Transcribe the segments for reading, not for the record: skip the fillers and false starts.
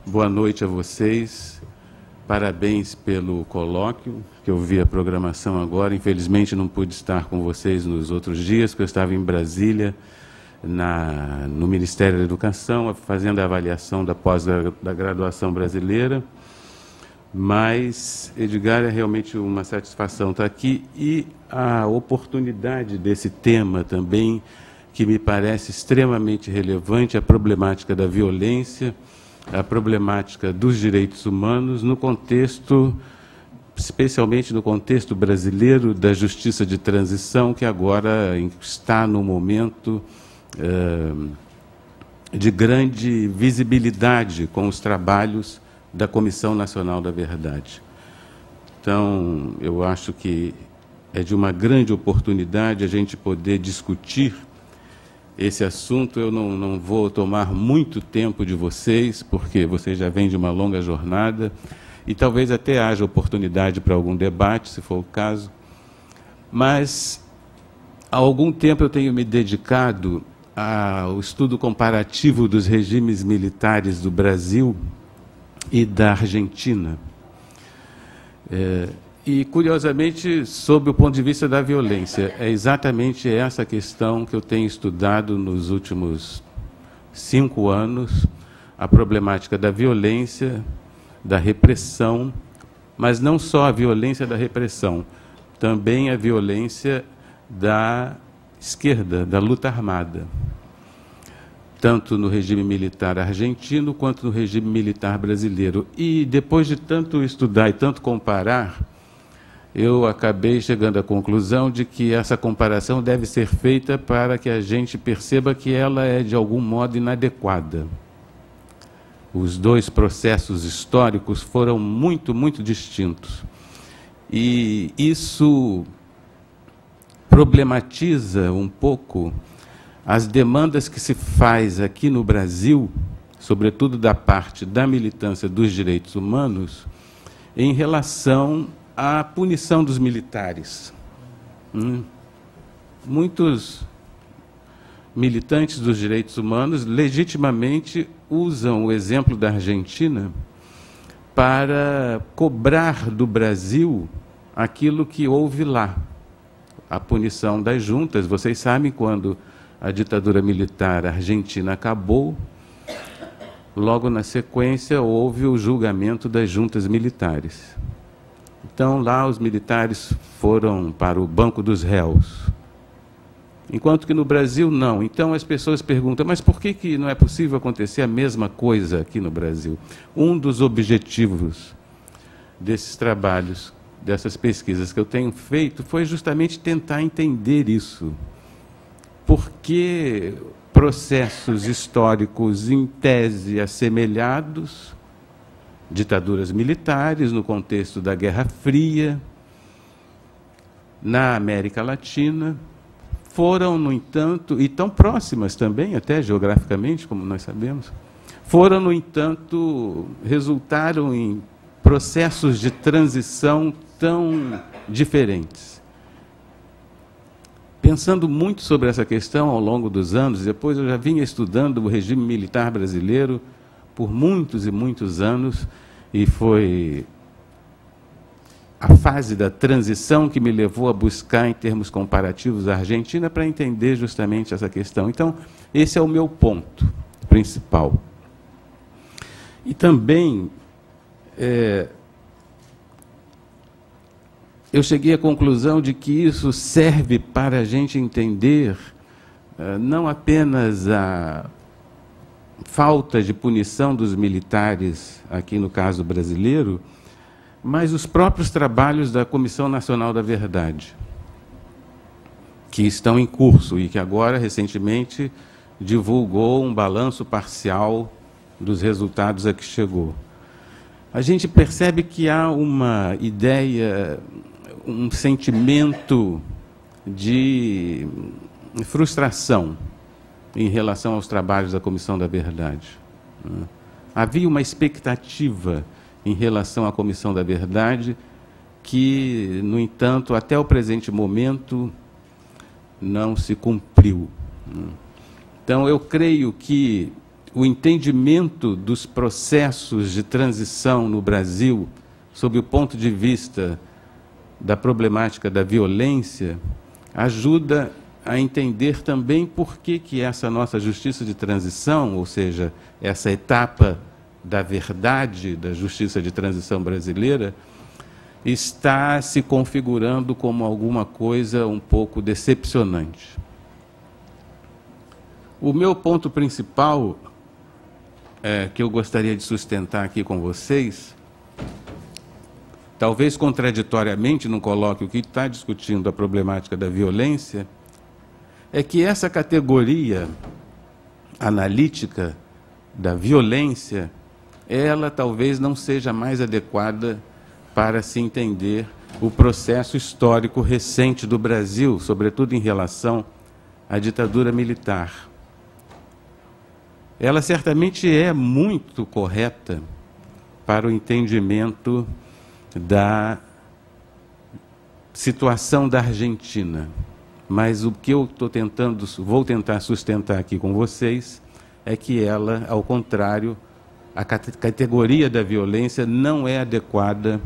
Boa noite a vocês. Parabéns pelo colóquio, que eu vi a programação agora. Infelizmente não pude estar com vocês nos outros dias, porque eu estava em Brasília, no Ministério da Educação, fazendo a avaliação da graduação brasileira. Mas, Edgar, é realmente uma satisfação estar aqui e a oportunidade desse tema também, que me parece extremamente relevante, a problemática da violência, a problemática dos direitos humanos no contexto, especialmente no contexto brasileiro da justiça de transição, que agora está no momento de grande visibilidade com os trabalhos da Comissão Nacional da Verdade. Então, eu acho que é de uma grande oportunidade a gente poder discutir esse assunto. Eu não vou tomar muito tempo de vocês, porque vocês já vêm de uma longa jornada, e talvez até haja oportunidade para algum debate, se for o caso. Mas, há algum tempo eu tenho me dedicado ao estudo comparativo dos regimes militares do Brasil e da Argentina. E, curiosamente, sob o ponto de vista da violência, é exatamente essa questão que eu tenho estudado nos últimos 5 anos, a problemática da violência, da repressão, mas não só a violência da repressão, também a violência da esquerda, da luta armada, tanto no regime militar argentino quanto no regime militar brasileiro. E, depois de tanto estudar e tanto comparar, eu acabei chegando à conclusão de que essa comparação deve ser feita para que a gente perceba que ela é, de algum modo, inadequada. Os dois processos históricos foram muito, muito distintos. E isso problematiza um pouco as demandas que se faz aqui no Brasil, sobretudo da parte da militância dos direitos humanos, em relação à punição dos militares. Muitos militantes dos direitos humanos legitimamente usam o exemplo da Argentina para cobrar do Brasil aquilo que houve lá, a punição das juntas. Vocês sabem, quando a ditadura militar argentina acabou, logo na sequência houve o julgamento das juntas militares. Então, lá os militares foram para o banco dos réus, enquanto que no Brasil não. Então as pessoas perguntam, mas por que não é possível acontecer a mesma coisa aqui no Brasil? Um dos objetivos desses trabalhos, dessas pesquisas que eu tenho feito, foi justamente tentar entender isso. Por que processos históricos, em tese, assemelhados, ditaduras militares, no contexto da Guerra Fria, na América Latina, foram, no entanto, e tão próximas também, até geograficamente, como nós sabemos, foram, no entanto, resultaram em processos de transição tão diferentes. Pensando muito sobre essa questão ao longo dos anos, depois eu já vinha estudando o regime militar brasileiro por muitos e muitos anos, e foi a fase da transição que me levou a buscar, em termos comparativos, a Argentina, para entender justamente essa questão. Então, esse é o meu ponto principal. E também eu cheguei à conclusão de que isso serve para a gente entender não apenas a falta de punição dos militares, aqui no caso brasileiro, mas os próprios trabalhos da Comissão Nacional da Verdade, que estão em curso e que agora, recentemente, divulgou um balanço parcial dos resultados a que chegou. A gente percebe que há uma ideia, um sentimento de frustração em relação aos trabalhos da Comissão da Verdade. Havia uma expectativa em relação à Comissão da Verdade que, no entanto, até o presente momento, não se cumpriu. Então, eu creio que o entendimento dos processos de transição no Brasil, sob o ponto de vista da problemática da violência, ajuda a entender também por que essa nossa justiça de transição, ou seja, essa etapa da verdade da justiça de transição brasileira, está se configurando como alguma coisa um pouco decepcionante. O meu ponto principal, que eu gostaria de sustentar aqui com vocês, talvez contraditoriamente não coloque o que está discutindo a problemática da violência, é que essa categoria analítica da violência, ela talvez não seja mais adequada para se entender o processo histórico recente do Brasil, sobretudo em relação à ditadura militar. Ela certamente é muito correta para o entendimento da situação da Argentina. Mas o que eu vou tentar sustentar aqui com vocês é que ela, ao contrário, a categoria da violência não é adequada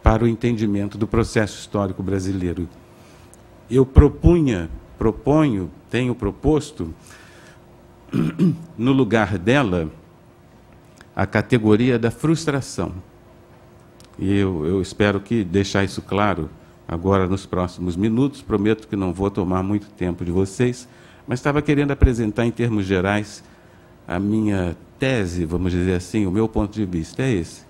para o entendimento do processo histórico brasileiro. Eu tenho proposto, no lugar dela, a categoria da frustração. E eu espero que deixar isso claro agora nos próximos minutos. Prometo que não vou tomar muito tempo de vocês, mas estava querendo apresentar em termos gerais a minha tese, vamos dizer assim, o meu ponto de vista é esse.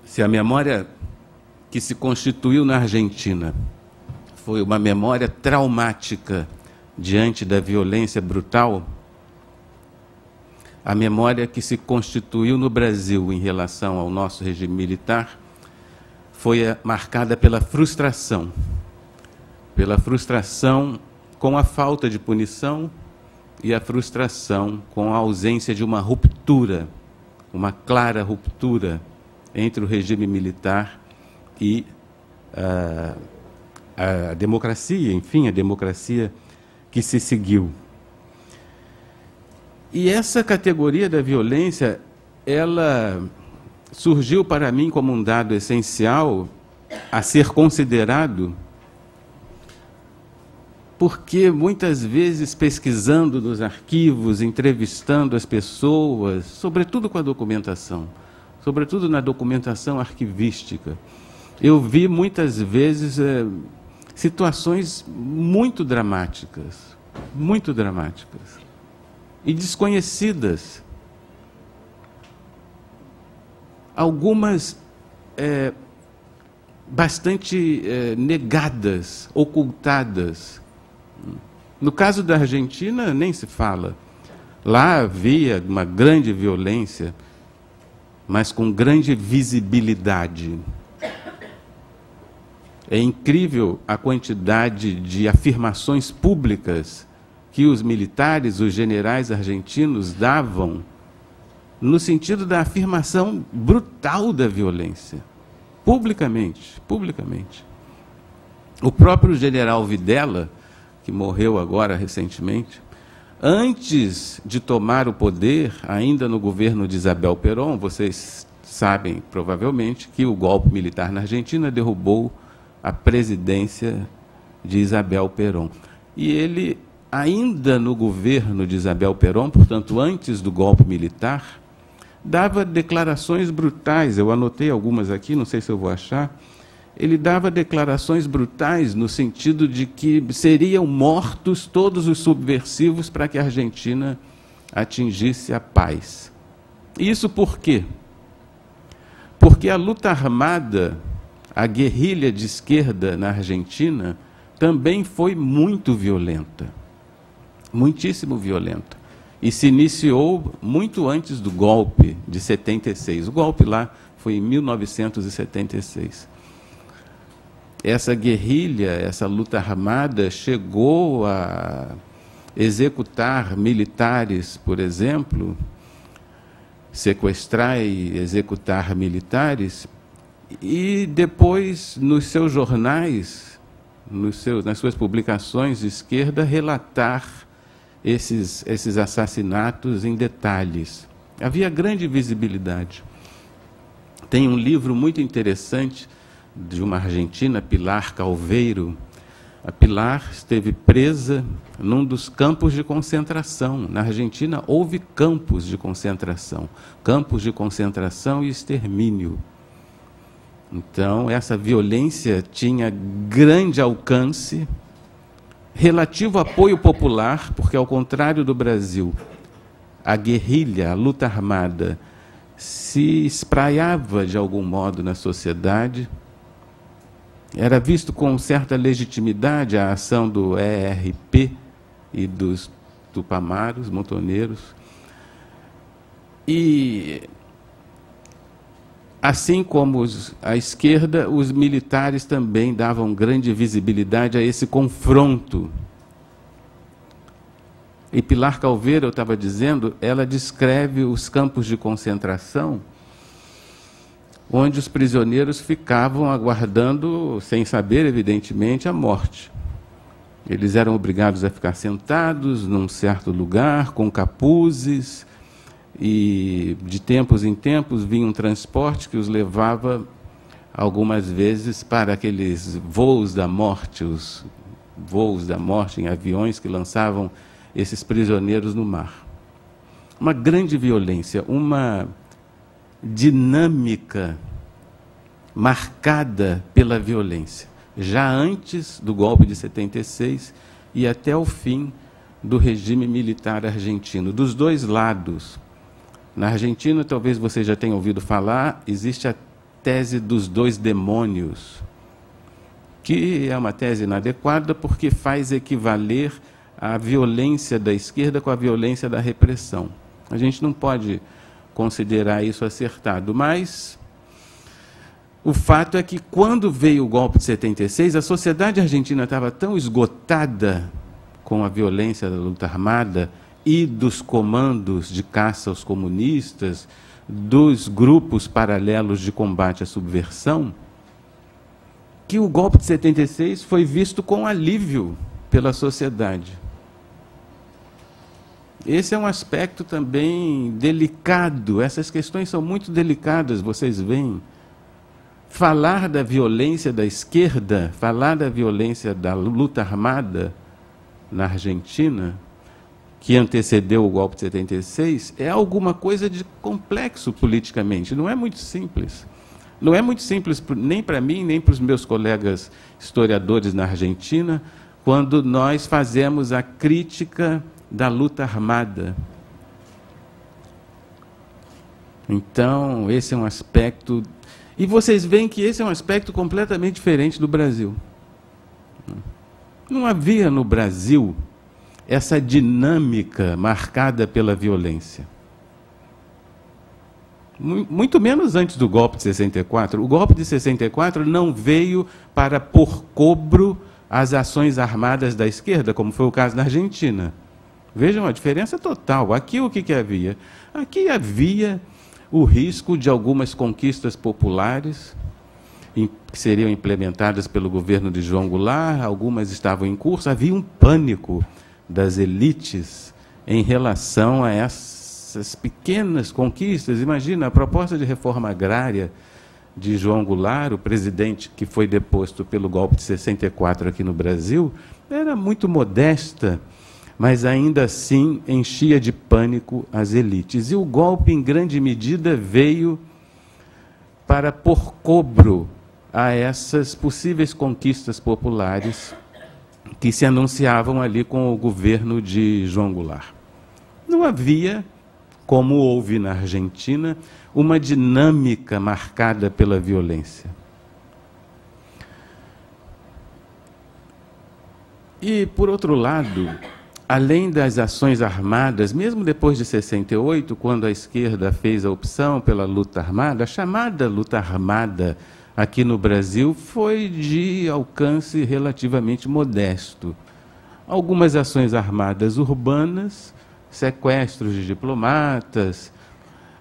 Se a memória que se constituiu na Argentina foi uma memória traumática diante da violência brutal, a memória que se constituiu no Brasil em relação ao nosso regime militar foi marcada pela frustração com a falta de punição e a frustração com a ausência de uma ruptura, uma clara ruptura entre o regime militar e a democracia, enfim, a democracia que se seguiu. E essa categoria da violência, ela surgiu para mim como um dado essencial a ser considerado, porque muitas vezes pesquisando nos arquivos, entrevistando as pessoas, sobretudo com a documentação, sobretudo na documentação arquivística, eu vi muitas vezes situações muito dramáticas e desconhecidas. Algumas bastante negadas, ocultadas. No caso da Argentina, nem se fala. Lá havia uma grande violência, mas com grande visibilidade. É incrível a quantidade de afirmações públicas que os militares, os generais argentinos davam no sentido da afirmação brutal da violência, publicamente. O próprio general Videla, que morreu agora recentemente, antes de tomar o poder, ainda no governo de Isabel Perón, vocês sabem provavelmente que o golpe militar na Argentina derrubou a presidência de Isabel Perón. E ele, ainda no governo de Isabel Perón, portanto, antes do golpe militar, dava declarações brutais. Eu anotei algumas aqui, não sei se eu vou achar. Ele dava declarações brutais no sentido de que seriam mortos todos os subversivos para que a Argentina atingisse a paz. Isso por quê? Porque a luta armada, a guerrilha de esquerda na Argentina, também foi muito violenta, muitíssimo violenta. E se iniciou muito antes do golpe de 76. O golpe lá foi em 1976. Essa guerrilha, essa luta armada chegou a executar militares, por exemplo, sequestrar e executar militares, e depois, nos seus jornais, nas suas publicações de esquerda, relatar esses assassinatos em detalhes. Havia grande visibilidade. Tem um livro muito interessante de uma argentina, Pilar Calveiro. A Pilar esteve presa num dos campos de concentração. Na Argentina houve campos de concentração e extermínio. Então, essa violência tinha grande alcance, relativo apoio popular, porque, ao contrário do Brasil, a guerrilha, a luta armada, se espraiava de algum modo na sociedade. Era visto com certa legitimidade a ação do ERP e dos tupamaros, montoneiros. E, assim como a esquerda, os militares também davam grande visibilidade a esse confronto. E Pilar Calveiro, eu estava dizendo, ela descreve os campos de concentração onde os prisioneiros ficavam aguardando, sem saber, evidentemente, a morte. Eles eram obrigados a ficar sentados num certo lugar, com capuzes, e de tempos em tempos vinha um transporte que os levava, algumas vezes, para aqueles voos da morte, os voos da morte em aviões que lançavam esses prisioneiros no mar. Uma grande violência, uma dinâmica marcada pela violência, já antes do golpe de 76 e até o fim do regime militar argentino, dos dois lados. Na Argentina, talvez você já tenha ouvido falar, existe a tese dos dois demônios, que é uma tese inadequada porque faz equivaler a violência da esquerda com a violência da repressão. A gente não pode considerar isso acertado, mas o fato é que, quando veio o golpe de 76, a sociedade argentina estava tão esgotada com a violência da luta armada e dos comandos de caça aos comunistas, dos grupos paralelos de combate à subversão, que o golpe de 76 foi visto com alívio pela sociedade. Esse é um aspecto também delicado. Essas questões são muito delicadas, vocês veem. Falar da violência da esquerda, falar da violência da luta armada na Argentina, que antecedeu o golpe de 76, é alguma coisa de complexo politicamente. Não é muito simples. Não é muito simples nem para mim, nem para os meus colegas historiadores na Argentina, quando nós fazemos a crítica da luta armada. Então, esse é um aspecto... E vocês veem que esse é um aspecto completamente diferente do Brasil. Não havia no Brasil essa dinâmica marcada pela violência. Muito menos antes do golpe de 64. O golpe de 64 não veio para pôr cobro às ações armadas da esquerda, como foi o caso na Argentina. Vejam a diferença total. Aqui o que havia? Aqui havia o risco de algumas conquistas populares que seriam implementadas pelo governo de João Goulart, algumas estavam em curso, havia um pânico das elites em relação a essas pequenas conquistas. Imagina, a proposta de reforma agrária de João Goulart, o presidente que foi deposto pelo golpe de 64 aqui no Brasil, era muito modesta, mas ainda assim enchia de pânico as elites. E o golpe, em grande medida, veio para pôr cobro a essas possíveis conquistas populares que se anunciavam ali com o governo de João Goulart. Não havia, como houve na Argentina, uma dinâmica marcada pela violência. E, por outro lado, além das ações armadas, mesmo depois de 68, quando a esquerda fez a opção pela luta armada, a chamada luta armada aqui no Brasil foi de alcance relativamente modesto. Algumas ações armadas urbanas, sequestros de diplomatas,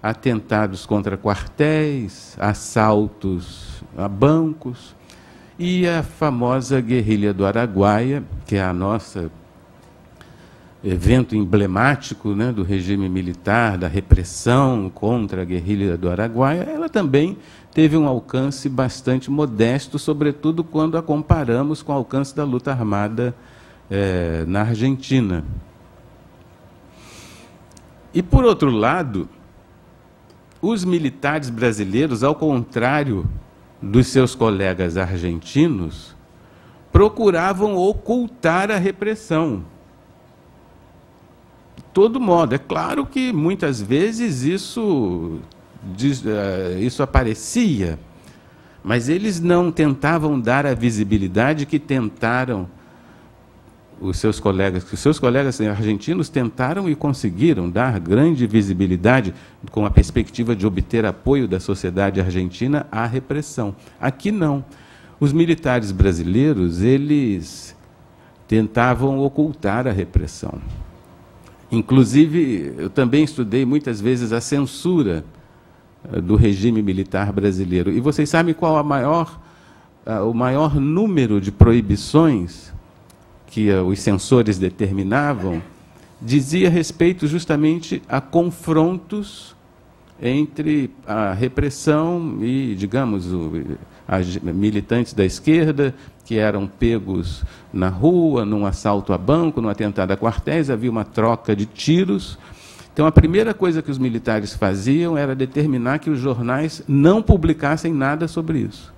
atentados contra quartéis, assaltos a bancos, e a famosa guerrilha do Araguaia, que é a nossa evento emblemático, né, do regime militar, da repressão contra a guerrilha do Araguaia, ela também teve um alcance bastante modesto, sobretudo quando a comparamos com o alcance da luta armada na Argentina. E, por outro lado, os militares brasileiros, ao contrário dos seus colegas argentinos, procuravam ocultar a repressão. De todo modo, é claro que muitas vezes isso aparecia, mas eles não tentavam dar a visibilidade que tentaram os seus colegas argentinos tentaram e conseguiram dar grande visibilidade com a perspectiva de obter apoio da sociedade argentina à repressão. Aqui não. Os militares brasileiros, eles tentavam ocultar a repressão. Inclusive, eu também estudei muitas vezes a censura do regime militar brasileiro. E vocês sabem qual o maior número de proibições que os censores determinavam? Dizia respeito justamente a confrontos entre a repressão e, digamos, militantes da esquerda que eram pegos na rua, num assalto a banco, num atentado a quartéis, havia uma troca de tiros. Então, a primeira coisa que os militares faziam era determinar que os jornais não publicassem nada sobre isso.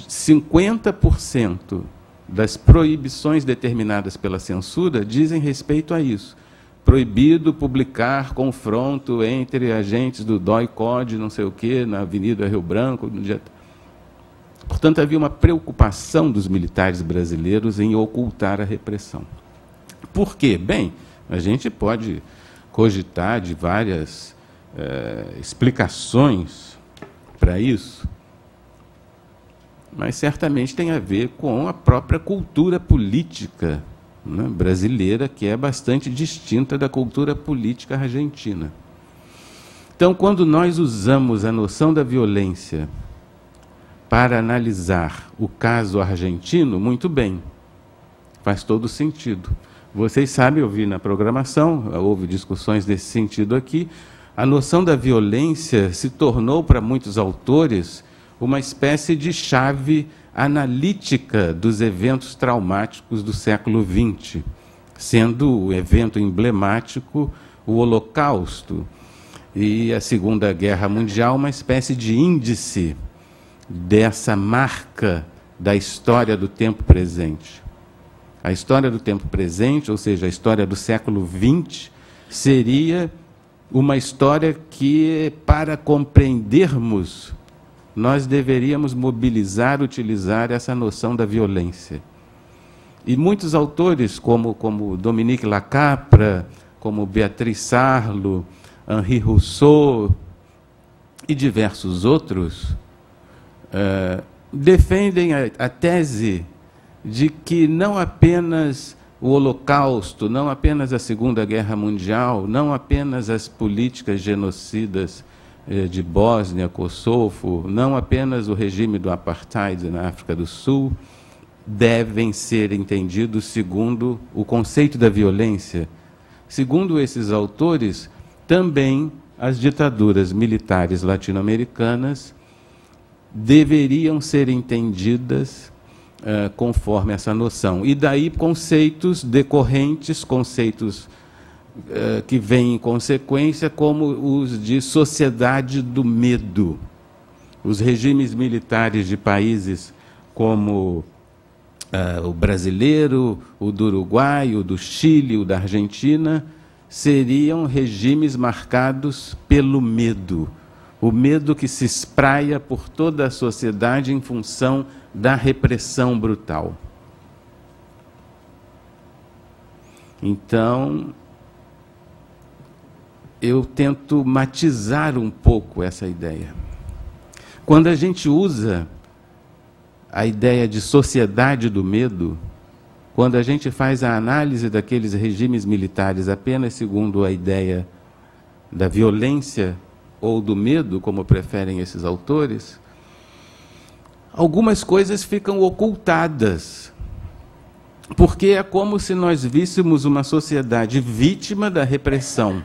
50% das proibições determinadas pela censura dizem respeito a isso. Proibido publicar confronto entre agentes do DOI-CODE, não sei o quê, na Avenida Rio Branco. Portanto, havia uma preocupação dos militares brasileiros em ocultar a repressão. Por quê? Bem, a gente pode cogitar de várias explicações para isso, mas certamente tem a ver com a própria cultura política, né, brasileira, que é bastante distinta da cultura política argentina. Então, quando nós usamos a noção da violência para analisar o caso argentino, muito bem, faz todo sentido. Vocês sabem, eu vi na programação, houve discussões nesse sentido aqui, a noção da violência se tornou, para muitos autores, uma espécie de chave analítica dos eventos traumáticos do século XX, sendo o evento emblemático o Holocausto e a Segunda Guerra Mundial uma espécie de índice dessa marca da história do tempo presente. A história do tempo presente, ou seja, a história do século XX, seria uma história que, para compreendermos, nós deveríamos mobilizar, utilizar essa noção da violência. E muitos autores, como Dominique Lacapra, como Beatriz Sarlo, Henri Rousseau e diversos outros, defendem a tese de que não apenas o Holocausto, não apenas a Segunda Guerra Mundial, não apenas as políticas genocidas de Bósnia, Kosovo, não apenas o regime do apartheid na África do Sul, devem ser entendidos segundo o conceito da violência. Segundo esses autores, também as ditaduras militares latino-americanas deveriam ser entendidas conforme essa noção. E daí conceitos decorrentes, conceitos que vêm em consequência, como os de sociedade do medo. Os regimes militares de países como o brasileiro, o do Uruguai, o do Chile, o da Argentina, seriam regimes marcados pelo medo. O medo que se espraia por toda a sociedade em função da repressão brutal. Então, eu tento matizar um pouco essa ideia. Quando a gente usa a ideia de sociedade do medo, quando a gente faz a análise daqueles regimes militares apenas segundo a ideia da violência ou do medo, como preferem esses autores, algumas coisas ficam ocultadas. porque é como se nós víssemos uma sociedade vítima da repressão.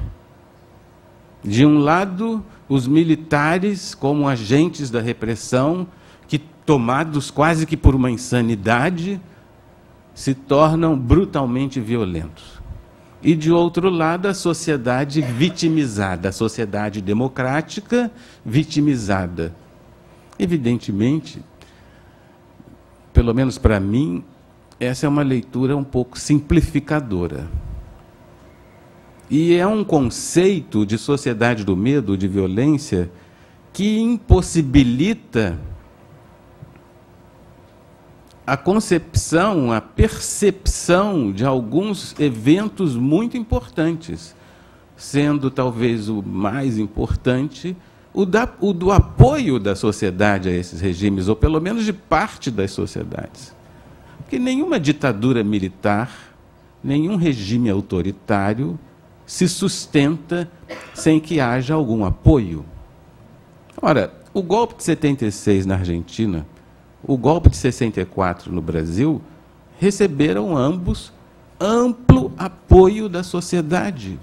De um lado, os militares como agentes da repressão, que, tomados quase que por uma insanidade, se tornam brutalmente violentos. E, de outro lado, a sociedade vitimizada, a sociedade democrática vitimizada. Evidentemente, pelo menos para mim, essa é uma leitura um pouco simplificadora. E é um conceito de sociedade do medo, de violência, que impossibilita a concepção, a percepção de alguns eventos muito importantes, sendo talvez o mais importante o do apoio da sociedade a esses regimes, ou pelo menos de parte das sociedades. Porque nenhuma ditadura militar, nenhum regime autoritário se sustenta sem que haja algum apoio. Ora, o golpe de 76 na Argentina, o golpe de 64 no Brasil, receberam ambos amplo apoio da sociedade.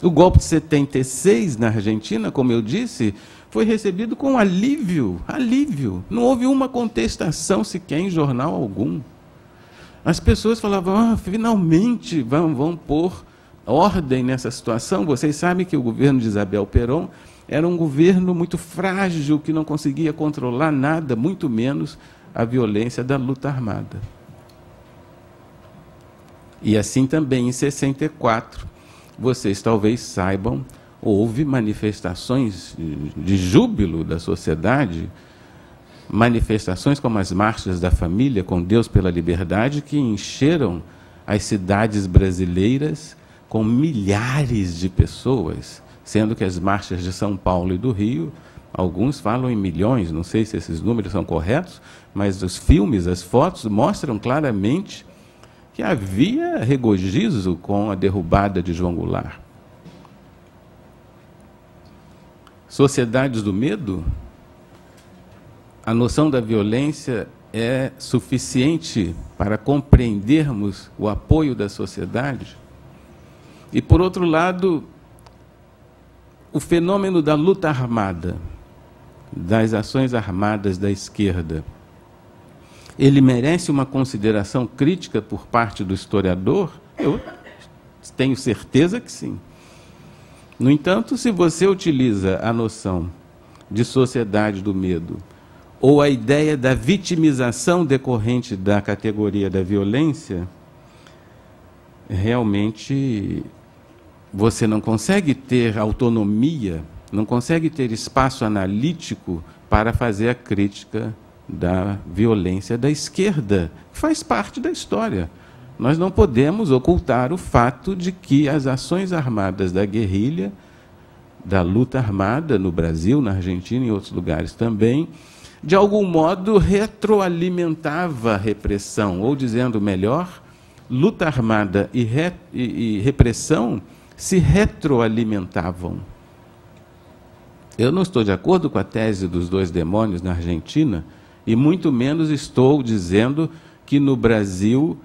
O golpe de 76 na Argentina, como eu disse, foi recebido com alívio, alívio. Não houve uma contestação sequer em jornal algum. As pessoas falavam, finalmente vão pôr ordem nessa situação. Vocês sabem que o governo de Isabel Perón era um governo muito frágil, que não conseguia controlar nada, muito menos a violência da luta armada. E assim também em 64, vocês talvez saibam, houve manifestações de júbilo da sociedade, manifestações como as marchas da família com Deus pela Liberdade, que encheram as cidades brasileiras com milhares de pessoas, sendo que as marchas de São Paulo e do Rio, alguns falam em milhões, não sei se esses números são corretos, mas os filmes, as fotos mostram claramente que havia regozijo com a derrubada de João Goulart. Sociedades do medo? A noção da violência é suficiente para compreendermos o apoio da sociedade? E, por outro lado, o fenômeno da luta armada, das ações armadas da esquerda, ele merece uma consideração crítica por parte do historiador? Eu tenho certeza que sim. No entanto, se você utiliza a noção de sociedade do medo, ou a ideia da vitimização decorrente da categoria da violência, realmente você não consegue ter autonomia, não consegue ter espaço analítico para fazer a crítica da violência da esquerda, que faz parte da história. Nós não podemos ocultar o fato de que as ações armadas da guerrilha, da luta armada no Brasil, na Argentina e em outros lugares também, de algum modo retroalimentava a repressão, ou dizendo melhor, luta armada e repressão se retroalimentavam. Eu não estou de acordo com a tese dos dois demônios na Argentina, e muito menos estou dizendo que no Brasil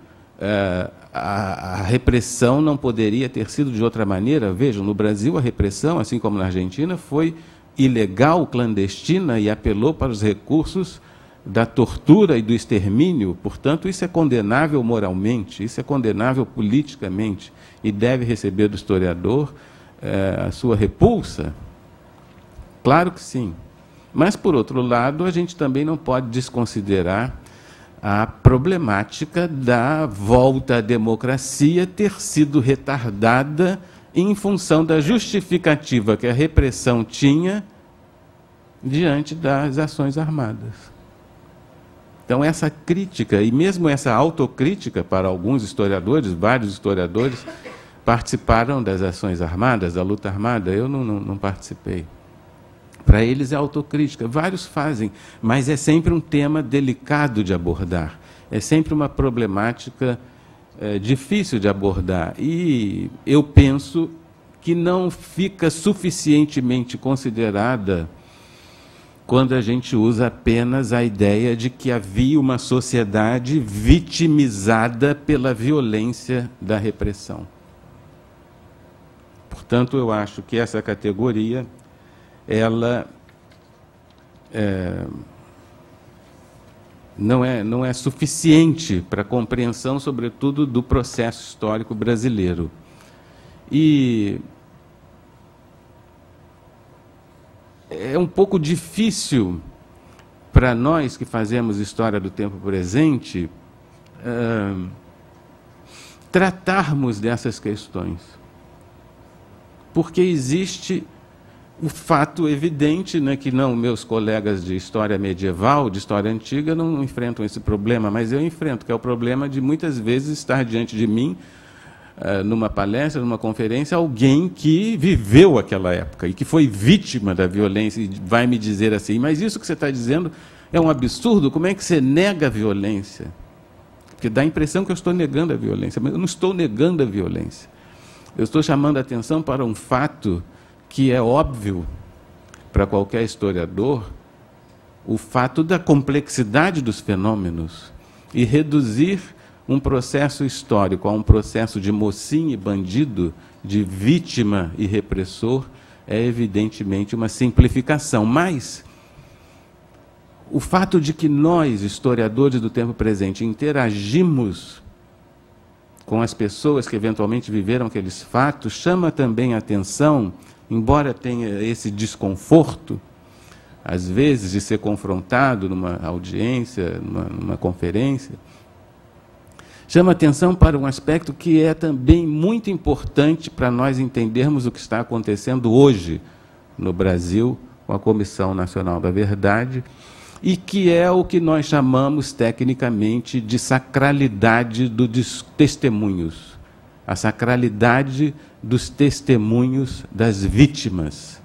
a repressão não poderia ter sido de outra maneira. Vejam, no Brasil a repressão, assim como na Argentina, foi ilegal, clandestina e apelou para os recursos da tortura e do extermínio. Portanto, isso é condenável moralmente, isso é condenável politicamente e deve receber do historiador a sua repulsa. Claro que sim. Mas, por outro lado, a gente também não pode desconsiderar a problemática da volta à democracia ter sido retardada em função da justificativa que a repressão tinha diante das ações armadas. Então, essa crítica, e mesmo essa autocrítica para alguns historiadores, vários historiadores, participaram das ações armadas, da luta armada. Eu não participei. Para eles é autocrítica, vários fazem, mas é sempre um tema delicado de abordar, é sempre uma problemática difícil de abordar. E eu penso que não fica suficientemente considerada quando a gente usa apenas a ideia de que havia uma sociedade vitimizada pela violência da repressão. Portanto, eu acho que essa categoria, ela não é suficiente para a compreensão, sobretudo, do processo histórico brasileiro. E é um pouco difícil para nós que fazemos história do tempo presente tratarmos dessas questões, porque existe o fato evidente, né, que não meus colegas de história medieval, de história antiga, não enfrentam esse problema, mas eu enfrento, que é o problema de muitas vezes estar diante de mim, numa palestra, numa conferência, alguém que viveu aquela época e que foi vítima da violência e vai me dizer assim, mas isso que você está dizendo é um absurdo, como é que você nega a violência? Porque dá a impressão que eu estou negando a violência, mas eu não estou negando a violência. Eu estou chamando a atenção para um fato que é óbvio para qualquer historiador, o fato da complexidade dos fenômenos, e reduzir um processo histórico a um processo de mocinho e bandido, de vítima e repressor, é evidentemente uma simplificação. Mas o fato de que nós, historiadores do tempo presente, interagimos com as pessoas que eventualmente viveram aqueles fatos, chama também a atenção, embora tenha esse desconforto, às vezes, de ser confrontado numa audiência, numa conferência, chama atenção para um aspecto que é também muito importante para nós entendermos o que está acontecendo hoje no Brasil com a Comissão Nacional da Verdade, e que é o que nós chamamos tecnicamente de sacralidade dos testemunhos, a sacralidade dos testemunhos das vítimas.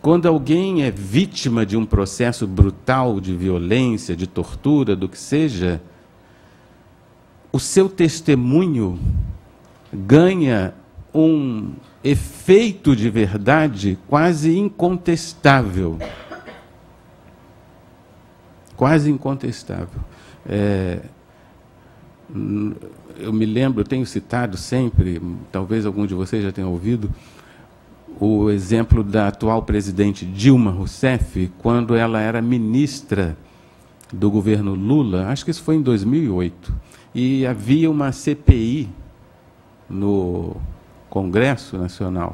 Quando alguém é vítima de um processo brutal de violência, de tortura, do que seja, o seu testemunho ganha um efeito de verdade quase incontestável. Quase incontestável. Eu me lembro, eu tenho citado sempre, talvez algum de vocês já tenha ouvido, o exemplo da atual presidente Dilma Rousseff, quando ela era ministra do governo Lula, acho que isso foi em 2008, e havia uma CPI no Congresso Nacional.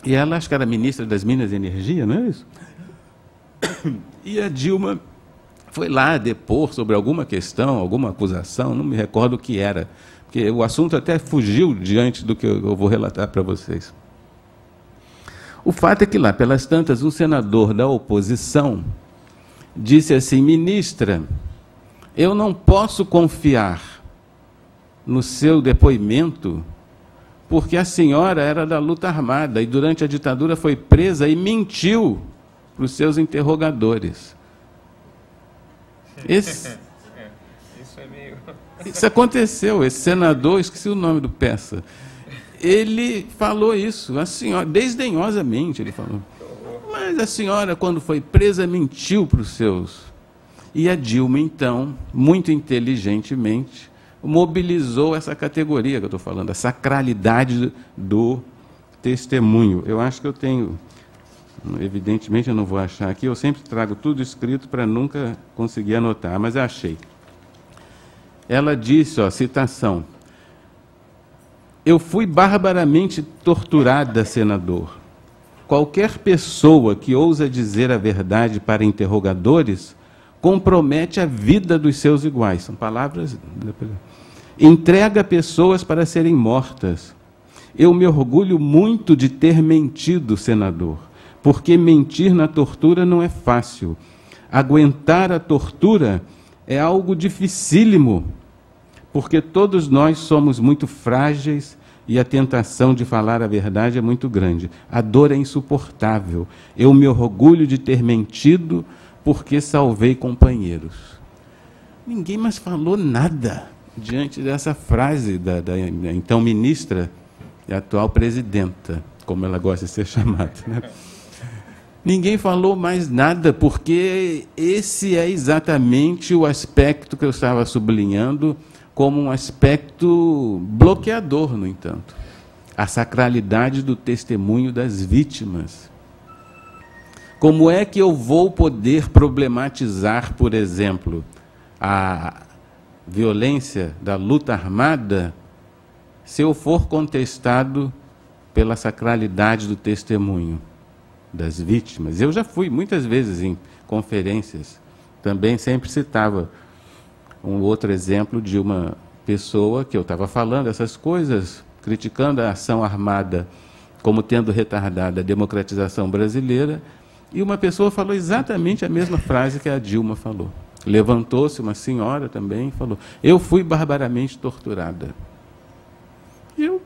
E ela, acho que era ministra das Minas e Energia, não é isso? E a Dilma foi lá depor sobre alguma questão, alguma acusação, não me recordo o que era, porque o assunto até fugiu diante do que eu vou relatar para vocês. O fato é que lá, pelas tantas, um senador da oposição disse assim: ministra, eu não posso confiar no seu depoimento, porque a senhora era da luta armada e durante a ditadura foi presa e mentiu para os seus interrogadores. Isso é meio... Isso aconteceu, esse senador, esqueci o nome do peça, ele falou isso, a senhora, desdenhosamente ele falou. Mas a senhora, quando foi presa, mentiu para os seus. E a Dilma, então, muito inteligentemente, mobilizou essa categoria que eu estou falando, a sacralidade do testemunho. Eu acho que eu tenho, evidentemente eu não vou achar aqui, eu sempre trago tudo escrito para nunca conseguir anotar, mas eu achei. Ela disse, ó, citação: eu fui barbaramente torturada, senador. Qualquer pessoa que ousa dizer a verdade para interrogadores compromete a vida dos seus iguais. São palavras... Entrega pessoas para serem mortas. Eu me orgulho muito de ter mentido, senador, porque mentir na tortura não é fácil. Aguentar a tortura é algo dificílimo, porque todos nós somos muito frágeis e a tentação de falar a verdade é muito grande. A dor é insuportável. Eu me orgulho de ter mentido porque salvei companheiros. Ninguém mais falou nada diante dessa frase da então ministra e atual presidenta, como ela gosta de ser chamada, né? Ninguém falou mais nada, porque esse é exatamente o aspecto que eu estava sublinhando como um aspecto bloqueador, no entanto. A sacralidade do testemunho das vítimas. Como é que eu vou poder problematizar, por exemplo, a violência da luta armada se eu for contestado pela sacralidade do testemunho das vítimas? Eu já fui muitas vezes em conferências, também sempre citava um outro exemplo de uma pessoa que eu estava falando essas coisas, criticando a ação armada como tendo retardado a democratização brasileira, e uma pessoa falou exatamente a mesma frase que a Dilma falou. Levantou-se uma senhora também e falou: eu fui barbaramente torturada. Eu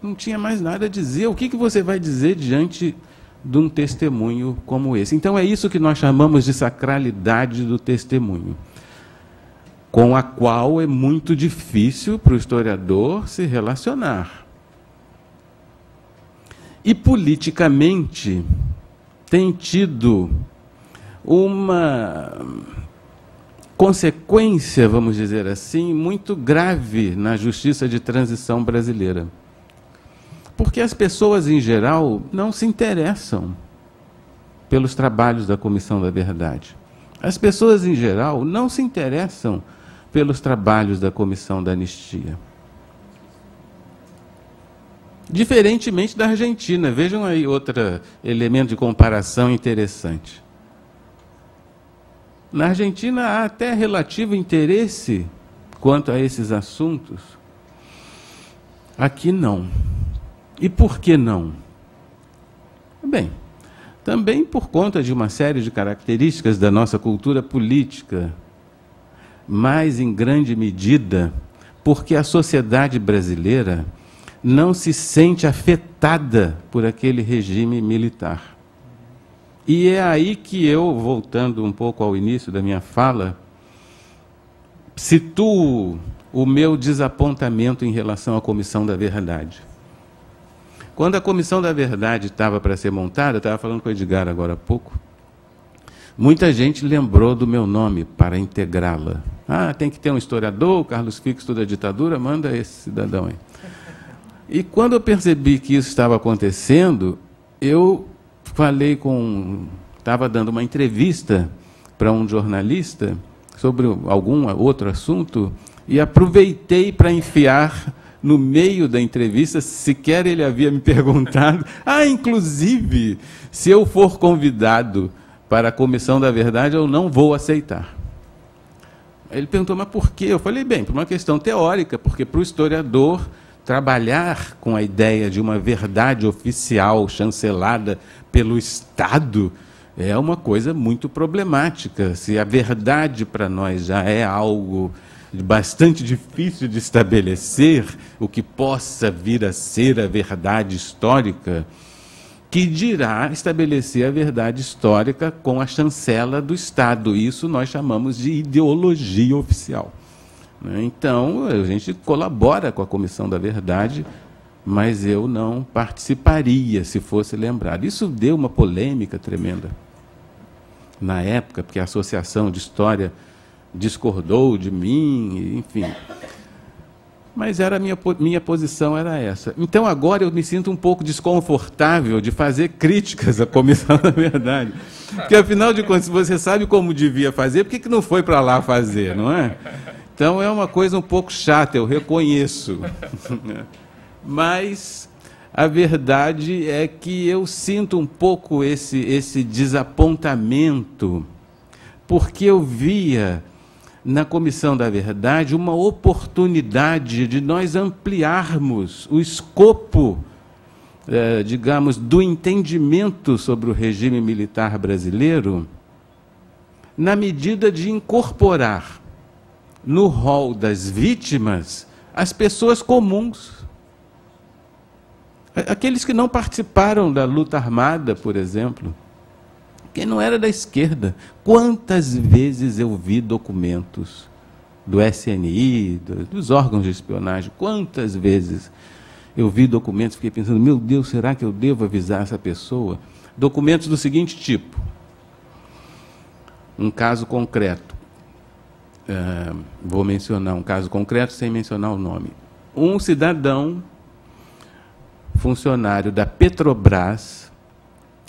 não tinha mais nada a dizer. O que você vai dizer diante de um testemunho como esse? Então é isso que nós chamamos de sacralidade do testemunho, com a qual é muito difícil para o historiador se relacionar. E politicamente tem tido uma consequência, vamos dizer assim, muito grave na justiça de transição brasileira. Porque as pessoas, em geral, não se interessam pelos trabalhos da Comissão da Verdade. As pessoas, em geral, não se interessam pelos trabalhos da Comissão da Anistia. Diferentemente da Argentina. Vejam aí outro elemento de comparação interessante. Na Argentina há até relativo interesse quanto a esses assuntos. Aqui não. E por que não? Bem, também por conta de uma série de características da nossa cultura política, mas em grande medida porque a sociedade brasileira não se sente afetada por aquele regime militar. E é aí que eu, voltando um pouco ao início da minha fala, situo o meu desapontamento em relação à Comissão da Verdade. Quando a Comissão da Verdade estava para ser montada, eu estava falando com o Edgar agora há pouco, muita gente lembrou do meu nome para integrá-la. Ah, tem que ter um historiador, o Carlos Fico estuda a ditadura, manda esse cidadão aí. E quando eu percebi que isso estava acontecendo, eu estava dando uma entrevista para um jornalista sobre algum outro assunto e aproveitei para enfiar no meio da entrevista, sequer ele havia me perguntado, inclusive, se eu for convidado para a Comissão da Verdade, eu não vou aceitar. Ele perguntou, mas por quê? Eu falei, bem, por uma questão teórica, porque para o historiador trabalhar com a ideia de uma verdade oficial chancelada pelo Estado é uma coisa muito problemática. Se a verdade para nós já é algo bastante difícil de estabelecer, o que possa vir a ser a verdade histórica, que dirá estabelecer a verdade histórica com a chancela do Estado. Isso nós chamamos de ideologia oficial. Então, a gente colabora com a Comissão da Verdade, mas eu não participaria se fosse lembrado. Isso deu uma polêmica tremenda na época, porque a Associação de História discordou de mim, enfim. Mas era minha posição era essa. Então, agora eu me sinto um pouco desconfortável de fazer críticas à Comissão da Verdade. Porque, afinal de contas, se você sabe como devia fazer, por que não foi para lá fazer, não é? Então, é uma coisa um pouco chata, eu reconheço. Mas a verdade é que eu sinto um pouco esse desapontamento, porque eu via na Comissão da Verdade uma oportunidade de nós ampliarmos o escopo, digamos, do entendimento sobre o regime militar brasileiro, na medida de incorporar no rol das vítimas as pessoas comuns, aqueles que não participaram da luta armada, por exemplo, quem não era da esquerda. Quantas vezes eu vi documentos do SNI, dos órgãos de espionagem, quantas vezes eu vi documentos e fiquei pensando, meu Deus, será que eu devo avisar essa pessoa? documentos do seguinte tipo. Um caso concreto. Vou mencionar um caso concreto sem mencionar o nome. Um cidadão, funcionário da Petrobras,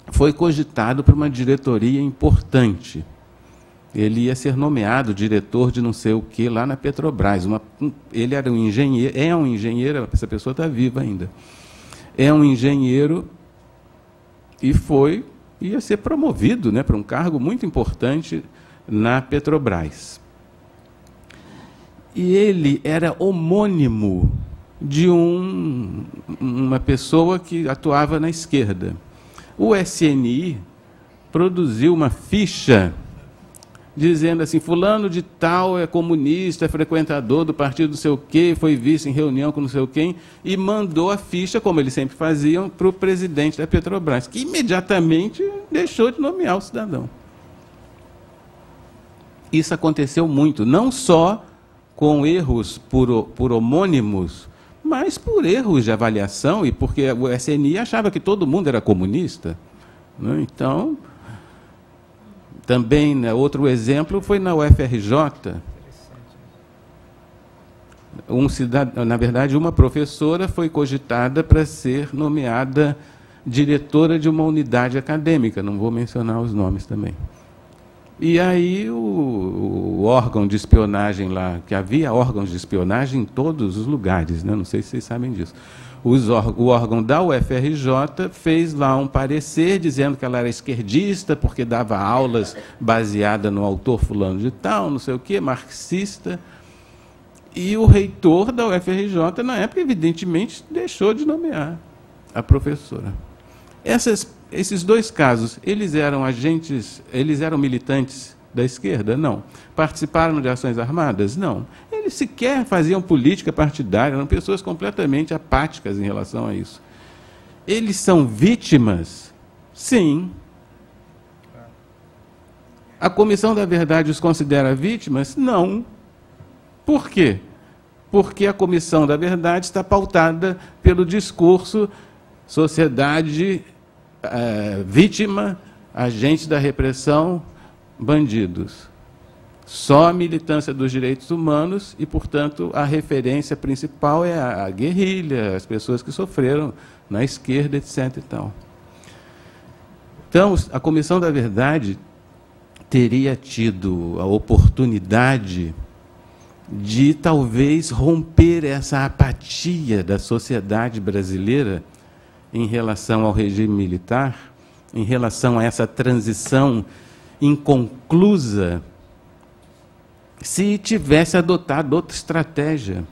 foi cogitado para uma diretoria importante. Ele ia ser nomeado diretor de não sei o que lá na Petrobras. Ele era um engenheiro, essa pessoa está viva ainda. É um engenheiro e ia ser promovido, né, para um cargo muito importante na Petrobras. E ele era homônimo de uma pessoa que atuava na esquerda. O SNI produziu uma ficha dizendo assim, fulano de tal é comunista, é frequentador do partido não sei o quê, foi vice em reunião com não sei o quem, e mandou a ficha, como eles sempre faziam, para o presidente da Petrobras, que imediatamente deixou de nomear o cidadão. Isso aconteceu muito, não só com erros por homônimos, mas por erros de avaliação, e porque o SNI achava que todo mundo era comunista, né? Então, também, né, outro exemplo foi na UFRJ. Na verdade, uma professora foi cogitada para ser nomeada diretora de uma unidade acadêmica, não vou mencionar os nomes também. E aí o órgão de espionagem lá, que havia órgãos de espionagem em todos os lugares, né? Não sei se vocês sabem disso. O órgão da UFRJ fez lá um parecer dizendo que ela era esquerdista, porque dava aulas baseadas no autor fulano de tal, não sei o quê, marxista. E o reitor da UFRJ, na época, evidentemente, deixou de nomear a professora. Esses dois casos, eles eram militantes da esquerda? Não. Participaram de ações armadas? Não. Eles sequer faziam política partidária, eram pessoas completamente apáticas em relação a isso. Eles são vítimas? Sim. A Comissão da Verdade os considera vítimas? Não. Por quê? Porque a Comissão da Verdade está pautada pelo discurso sociedade vítima, agentes da repressão, bandidos. Só a militância dos direitos humanos e, portanto, a referência principal é a guerrilha, as pessoas que sofreram na esquerda, etc. e tal. Então, a Comissão da Verdade teria tido a oportunidade de, talvez, romper essa apatia da sociedade brasileira em relação ao regime militar, em relação a essa transição inconclusa, se tivesse adotado outra estratégia.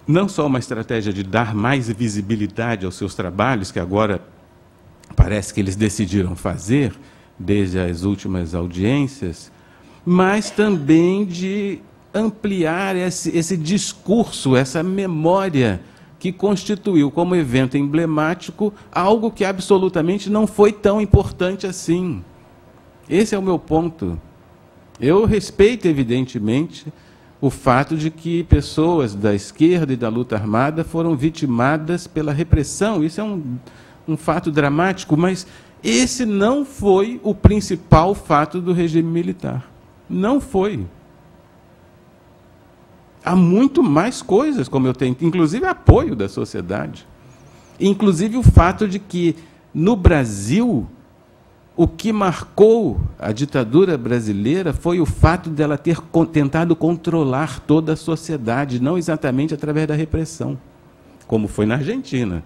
Não só uma estratégia de dar mais visibilidade aos seus trabalhos, que agora parece que eles decidiram fazer, desde as últimas audiências, mas também de ampliar esse discurso, essa memória que constituiu como evento emblemático algo que absolutamente não foi tão importante assim. Esse é o meu ponto. Eu respeito, evidentemente, o fato de que pessoas da esquerda e da luta armada foram vitimadas pela repressão. Isso é um fato dramático, mas esse não foi o principal fato do regime militar. Não foi. Há muito mais coisas, como eu tenho, inclusive apoio da sociedade. Inclusive o fato de que, no Brasil, o que marcou a ditadura brasileira foi o fato dela ter tentado controlar toda a sociedade, não exatamente através da repressão, como foi na Argentina.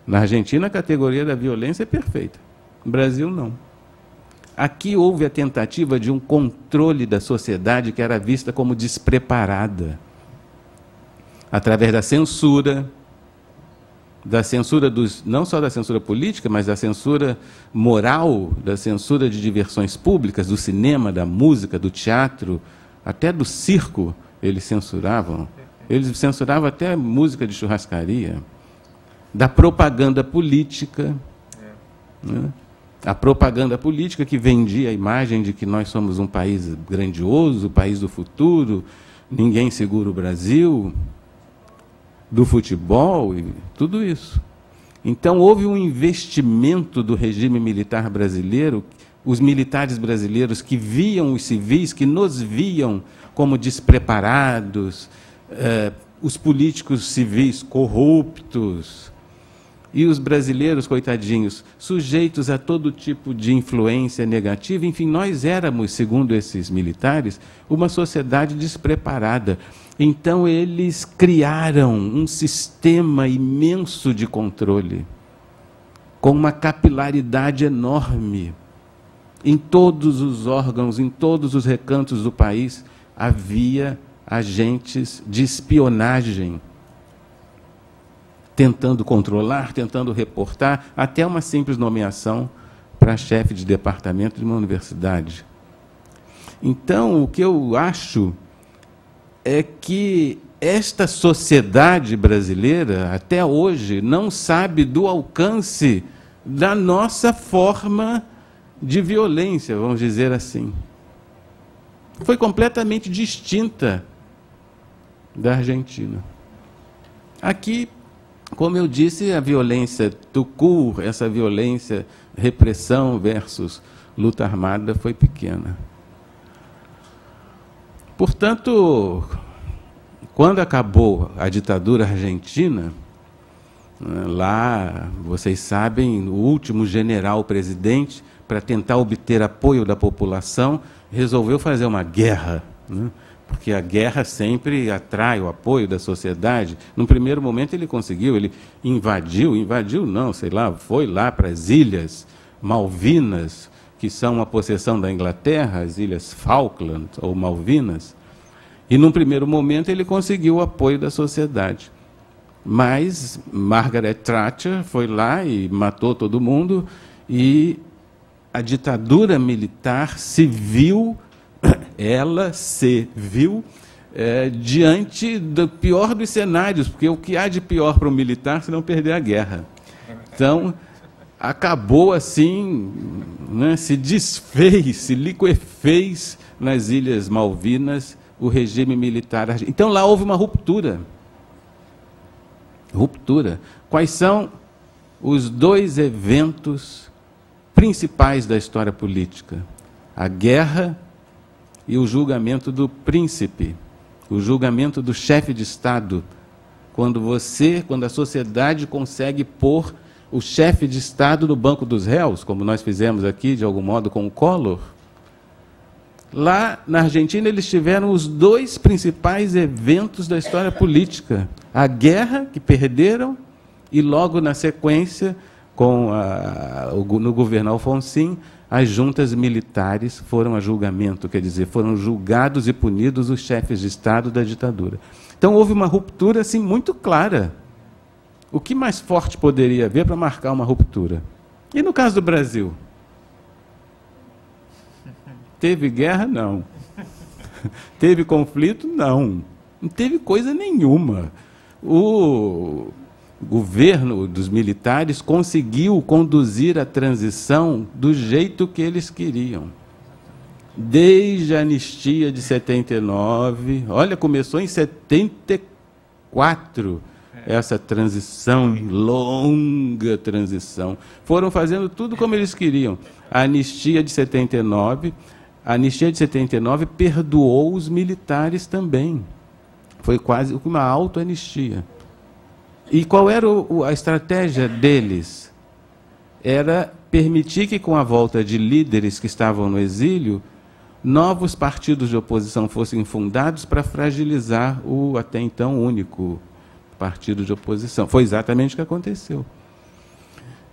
Na Argentina, a categoria da violência é perfeita. No Brasil, não. Aqui houve a tentativa de um controle da sociedade que era vista como despreparada, através da censura não só da censura política, mas da censura moral, da censura de diversões públicas, do cinema, da música, do teatro, até do circo eles censuravam. Eles censuravam até música de churrascaria, da propaganda política, né? A propaganda política que vendia a imagem de que nós somos um país grandioso, o país do futuro, ninguém segura o Brasil, do futebol e tudo isso. Então, houve um investimento do regime militar brasileiro, os militares brasileiros que viam os civis, que nos viam como despreparados, os políticos civis corruptos, e os brasileiros, coitadinhos, sujeitos a todo tipo de influência negativa. Enfim, nós éramos, segundo esses militares, uma sociedade despreparada. Então, eles criaram um sistema imenso de controle, com uma capilaridade enorme. Em todos os órgãos, em todos os recantos do país, havia agentes de espionagem, tentando controlar, tentando reportar, até uma simples nomeação para chefe de departamento de uma universidade. Então, o que eu acho é que esta sociedade brasileira, até hoje, não sabe do alcance da nossa forma de violência, vamos dizer assim. Foi completamente distinta da Argentina. Aqui, como eu disse, a violência tucur, essa violência, repressão versus luta armada, foi pequena. Portanto, quando acabou a ditadura argentina, lá, vocês sabem, o último general-presidente, para tentar obter apoio da população, resolveu fazer uma guerra, né? Porque a guerra sempre atrai o apoio da sociedade. Num primeiro momento ele conseguiu, ele invadiu não, sei lá, foi lá para as Ilhas Malvinas, que são uma possessão da Inglaterra, as Ilhas Falkland ou Malvinas, e num primeiro momento ele conseguiu o apoio da sociedade. Mas Margaret Thatcher foi lá e matou todo mundo, e a ditadura militar se viu diante do pior dos cenários, porque o que há de pior para um militar se não perder a guerra? Então, acabou assim, né, se desfez, se liquefez nas Ilhas Malvinas o regime militar argentino. Então, lá houve uma ruptura. Ruptura. Quais são os dois eventos principais da história política? A guerra e o julgamento do príncipe, o julgamento do chefe de Estado. Quando a sociedade consegue pôr o chefe de Estado no banco dos réus, como nós fizemos aqui, de algum modo, com o Collor. Lá na Argentina, eles tiveram os dois principais eventos da história política. A guerra, que perderam, e logo na sequência, no governo Alfonsín, as juntas militares foram a julgamento, quer dizer, foram julgados e punidos os chefes de Estado da ditadura. Então, houve uma ruptura assim, muito clara. O que mais forte poderia haver para marcar uma ruptura? E no caso do Brasil? Teve guerra? Não. Teve conflito? Não. Não teve coisa nenhuma. O governo dos militares conseguiu conduzir a transição do jeito que eles queriam. Desde a anistia de 79, olha, começou em 74, essa transição, longa transição. Foram fazendo tudo como eles queriam. A anistia de 79 perdoou os militares também. Foi quase uma autoanistia. E qual era a estratégia deles? Era permitir que, com a volta de líderes que estavam no exílio, novos partidos de oposição fossem fundados para fragilizar o até então único partido de oposição. Foi exatamente o que aconteceu.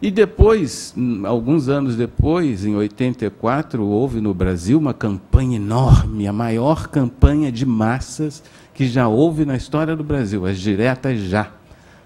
E depois, alguns anos depois, em 84, houve no Brasil uma campanha enorme, a maior campanha de massas que já houve na história do Brasil, as diretas já.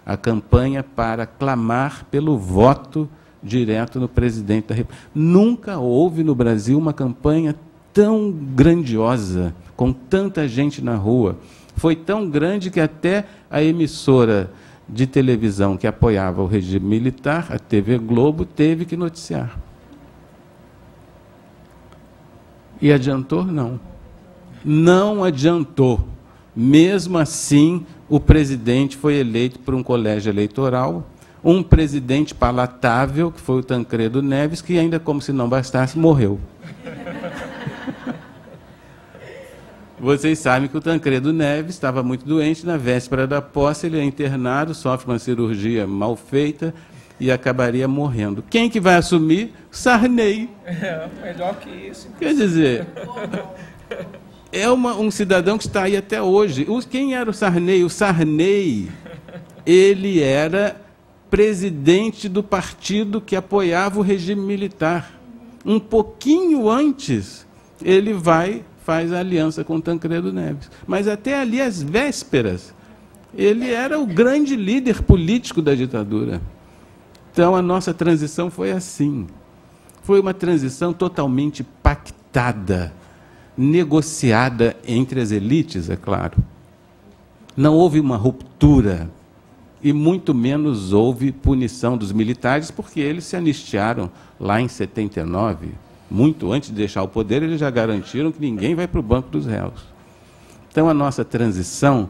A campanha para clamar pelo voto direto no presidente da República. Nunca houve no Brasil uma campanha tão grandiosa, com tanta gente na rua. Foi tão grande que até a emissora de televisão que apoiava o regime militar, a TV Globo, teve que noticiar. E adiantou? Não. Não adiantou. Mesmo assim, o presidente foi eleito por um colégio eleitoral, um presidente palatável, que foi o Tancredo Neves, que ainda, como se não bastasse, morreu. Vocês sabem que o Tancredo Neves estava muito doente, na véspera da posse ele é internado, sofre uma cirurgia mal feita e acabaria morrendo. Quem que vai assumir? Sarney. Melhor que isso. Quer dizer, é um cidadão que está aí até hoje. Quem era o Sarney? O Sarney, ele era presidente do partido que apoiava o regime militar. Um pouquinho antes, ele faz a aliança com Tancredo Neves. Mas até ali, às vésperas, ele era o grande líder político da ditadura. Então, a nossa transição foi assim. Foi uma transição totalmente pactada, negociada entre as elites, é claro. Não houve uma ruptura, e muito menos houve punição dos militares, porque eles se anistiaram lá em 79. Muito antes de deixar o poder, eles já garantiram que ninguém vai para o banco dos réus. Então, a nossa transição,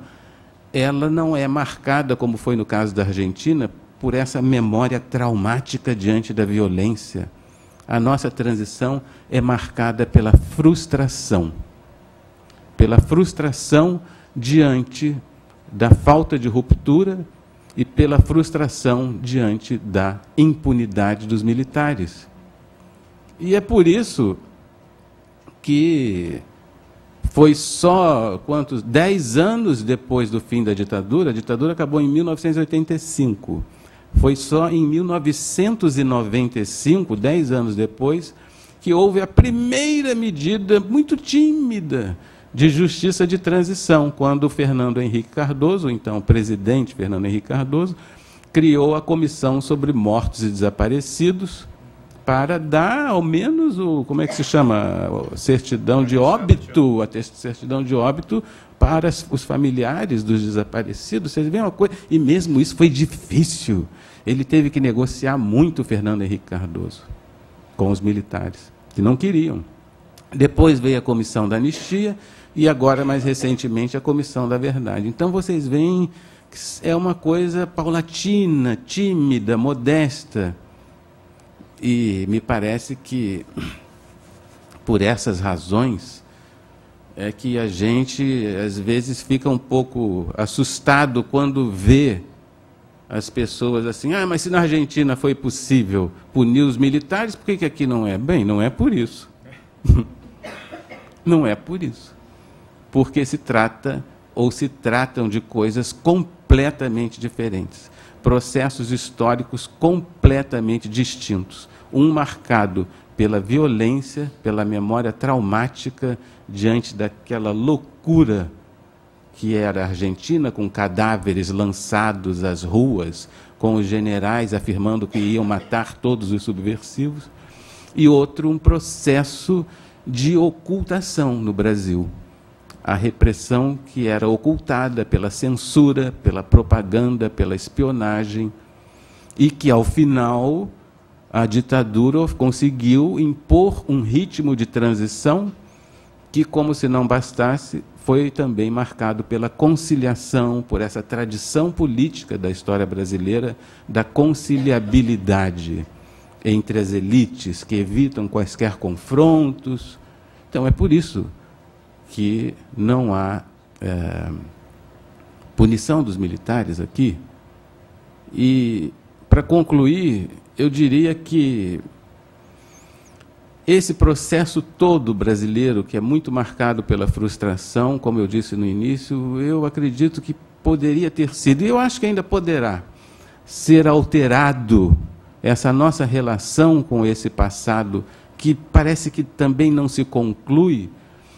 ela não é marcada, como foi no caso da Argentina, por essa memória traumática diante da violência. A nossa transição é marcada pela frustração diante da falta de ruptura e pela frustração diante da impunidade dos militares. E é por isso que foi só, 10 anos depois do fim da ditadura, a ditadura acabou em 1985. Foi só em 1995, 10 anos depois, que houve a primeira medida muito tímida de justiça de transição, quando o Fernando Henrique Cardoso, então o presidente Fernando Henrique Cardoso, criou a Comissão sobre Mortos e Desaparecidos, para dar, ao menos, como é que se chama? A certidão de óbito para os familiares dos desaparecidos. Vocês veem uma coisa? E mesmo isso foi difícil. Ele teve que negociar muito, Fernando Henrique Cardoso, com os militares, que não queriam. Depois veio a Comissão da Anistia e agora, mais recentemente, a Comissão da Verdade. Então, vocês veem que é uma coisa paulatina, tímida, modesta. E me parece que, por essas razões, é que a gente, às vezes, fica um pouco assustado quando vê as pessoas assim, mas se na Argentina foi possível punir os militares, por que aqui não é? Bem, não é por isso. Não é por isso. Porque se trata, ou se tratam de coisas completamente diferentes. Processos históricos completamente distintos. Um marcado pela violência, pela memória traumática diante daquela loucura que era a Argentina, com cadáveres lançados às ruas, com os generais afirmando que iam matar todos os subversivos, e outro, um processo de ocultação no Brasil. A repressão que era ocultada pela censura, pela propaganda, pela espionagem, e que, ao final, a ditadura conseguiu impor um ritmo de transição que, como se não bastasse, foi também marcado pela conciliação, por essa tradição política da história brasileira, da conciliabilidade entre as elites, que evitam quaisquer confrontos. Então, é por isso que não há punição dos militares aqui. E, para concluir, eu diria que esse processo todo brasileiro, que é muito marcado pela frustração, como eu disse no início, eu acredito que poderia ter sido, e eu acho que ainda poderá, ser alterado essa nossa relação com esse passado, que parece que também não se conclui.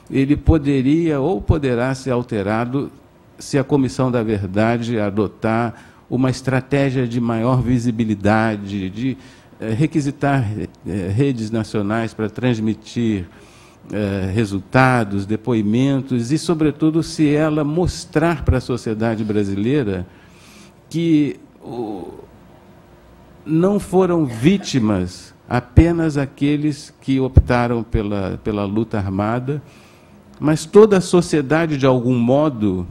Ele poderia ou poderá ser alterado se a Comissão da Verdade adotar uma estratégia de maior visibilidade, de requisitar redes nacionais para transmitir resultados, depoimentos e, sobretudo, se ela mostrar para a sociedade brasileira que não foram vítimas apenas aqueles que optaram pela luta armada, mas toda a sociedade, de algum modo,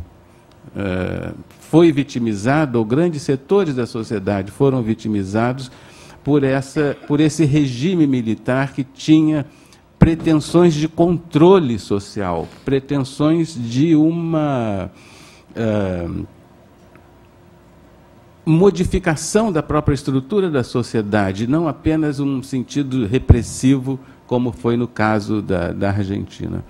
foi vitimizado, ou grandes setores da sociedade foram vitimizados por esse regime militar que tinha pretensões de controle social, pretensões de uma modificação da própria estrutura da sociedade, não apenas um sentido repressivo, como foi no caso da Argentina.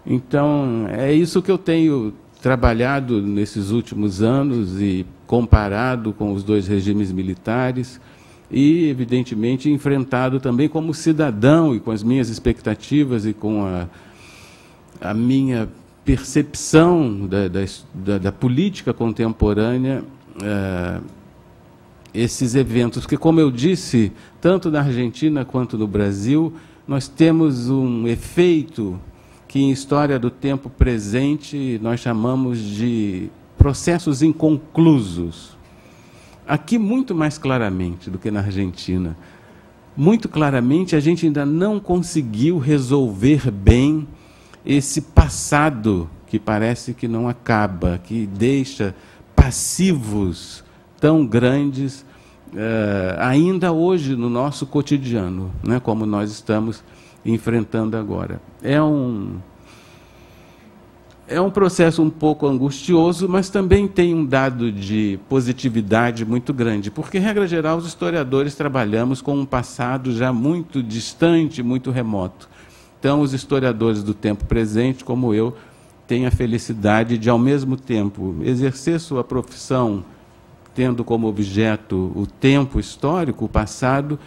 Então, é isso que eu tenho trabalhado nesses últimos anos e comparado com os dois regimes militares e, evidentemente, enfrentado também como cidadão e com as minhas expectativas e com a minha percepção da política contemporânea, esses eventos. Porque, como eu disse, tanto na Argentina quanto no Brasil, nós temos um efeito que, em história do tempo presente, nós chamamos de processos inconclusos. Aqui, muito mais claramente do que na Argentina. Muito claramente, a gente ainda não conseguiu resolver bem esse passado que parece que não acaba, que deixa passivos tão grandes ainda hoje no nosso cotidiano, né, como nós estamos enfrentando agora. É um processo um pouco angustioso, mas também tem um dado de positividade muito grande, porque, regra geral, os historiadores trabalhamos com um passado já muito distante, muito remoto. Então, os historiadores do tempo presente, como eu, têm a felicidade de, ao mesmo tempo, exercer sua profissão tendo como objeto o tempo histórico, o passado,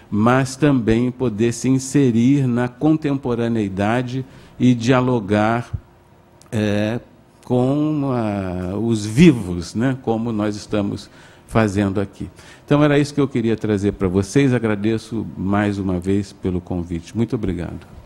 mas também poder se inserir na contemporaneidade e dialogar com os vivos, né, como nós estamos fazendo aqui. Então, era isso que eu queria trazer para vocês. Agradeço mais uma vez pelo convite. Muito obrigado.